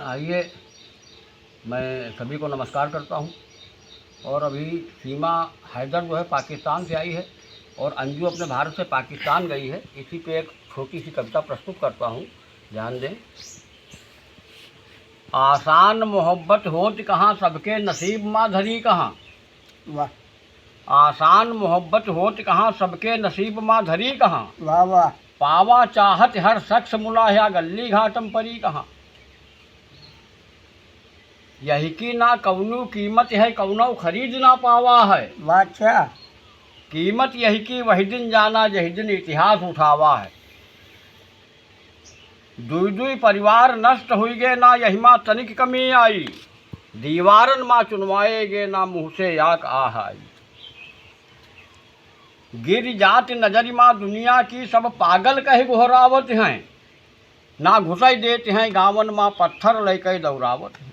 आइए, मैं सभी को नमस्कार करता हूं। और अभी सीमा हैदर जो है पाकिस्तान से आई है और अंजू अपने भारत से पाकिस्तान गई है। इसी पे एक छोटी सी कविता प्रस्तुत करता हूं, ध्यान दें। आसान मोहब्बत होत कहाँ, सबके नसीब माँ धरी कहाँ। वाह आसान मोहब्बत होत कहाँ, सबके नसीब माँ धरी कहाँ। वाह वाह। पावा चाहत हर शख्स मुलाहिया, गली घाटम परी कहाँ। यही की ना कौनो कीमत है, कौनो खरीद ना पावा है। वाह अच्छा। कीमत यही की वही दिन जाना, यही दिन इतिहास उठावा है। दुई दुई परिवार नष्ट हुई गे ना, यही माँ तनिक कमी आई। दीवारन माँ चुनवाएगे ना, मुँह से याक आह आई। गिर जात नजरी माँ दुनिया की, सब पागल कहे घोरावत हैं। ना घुसाई देते हैं गावन माँ, पत्थर लेके दौरावत हैं।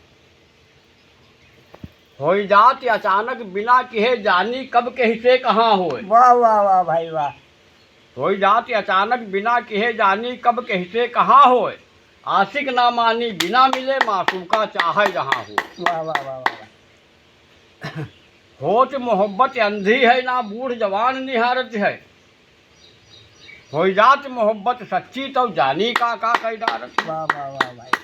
हो जात अचानक बिना कहे, जानी कब कहिसे कहाँ होए। वाह वाह वाह भाई वाह। हो जात अचानक बिना कहे, जानी कब कहिसे कहाँ होए। आशिक ना मानी बिना मिले, मासूका चाहे जहाँ हो। वाह वाह वाह वाह। होत मोहब्बत अंधी है, ना बूढ़ जवान निहारत है। हो जात मोहब्बत सच्ची, तो जानी का कैदारत। वाह वाह वाह भाई वाह।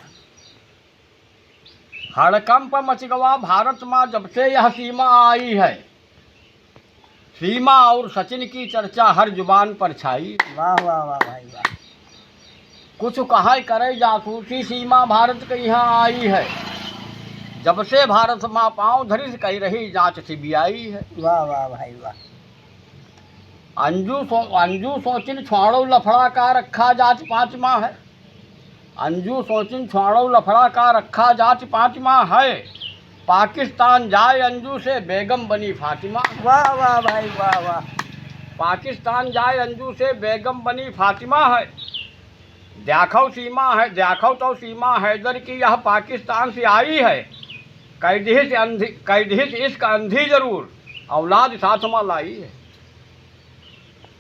हड़कंप मच गवा भारत माँ, जब से यह सीमा आई है। सीमा और सचिन की चर्चा हर जुबान पर छाई। वाह वाह वाह भाई वाह। कुछ कहा करे जासूसी, सीमा भारत के यहाँ आई है। जब से भारत माँ पाँव धरी, से कही रही जांच सीबीआई है। वाह वाह भाई वाह। अंजू सोचिन छुआड़ो लफड़ा का रखा, जांच 5 माह है। अंजू सोचिन छुआड़ो लफड़ा का रखा, जांच 5 माह है। पाकिस्तान जाए अंजू से, बेगम बनी फातिमा। वाह वाह भाई वाह वाह। पाकिस्तान जाए अंजू से, बेगम बनी फातिमा है। देखो सीमा है, देखो तो सीमा हैदर की, यह पाकिस्तान से आई है। कैदिहित इश्क अंधी जरूर, औलाद साथ माँ लाई है।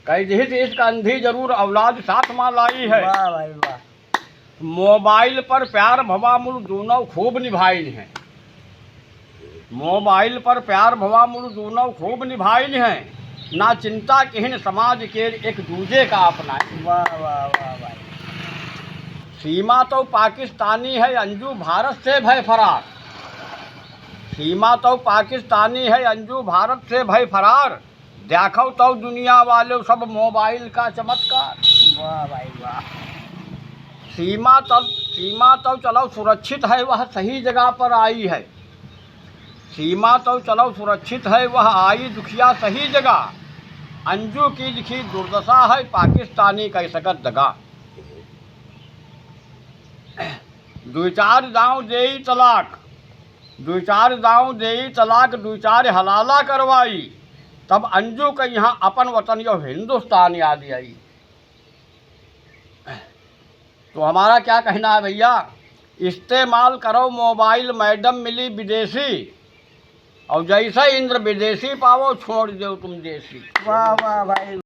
कैदिहित इश्क अंधी जरूर, औलाद साथ माँ लाई है। वाह भाई वाह। मोबाइल पर प्यार भवा मुल, दोनों खूब निभाइन हैं। मोबाइल पर प्यार भवा मुल, दोनों खूब निभाइन हैं। ना चिंता किहन समाज के, एक दूजे का अपनाएं। वाह वाह वाह भाई। सीमा तो पाकिस्तानी है, अंजू भारत से भय फरार। सीमा तो पाकिस्तानी है, अंजू भारत से भय फरार। देखो तो दुनिया वाले सब मोबाइल का चमत्कार। वाह भाई वाह। सीमा तो चलो सुरक्षित है, वह सही जगह पर आई है। सीमा तो चलो सुरक्षित है, वह आई दुखिया सही जगह। अंजू की लिखी दुर्दशा है, पाकिस्तानी का सकत दगा। दो चार दांव देई तलाक, दो चार दांव देई तलाक, दो चार हलाला करवाई। तब अंजू के यहाँ अपन वतन यो हिंदुस्तान याद आई। तो हमारा क्या कहना है भैया, इस्तेमाल करो मोबाइल, मैडम मिली विदेशी। और जैसे इंद्र विदेशी पावो, छोड़ दो तुम देसी। वाह वाह भाई।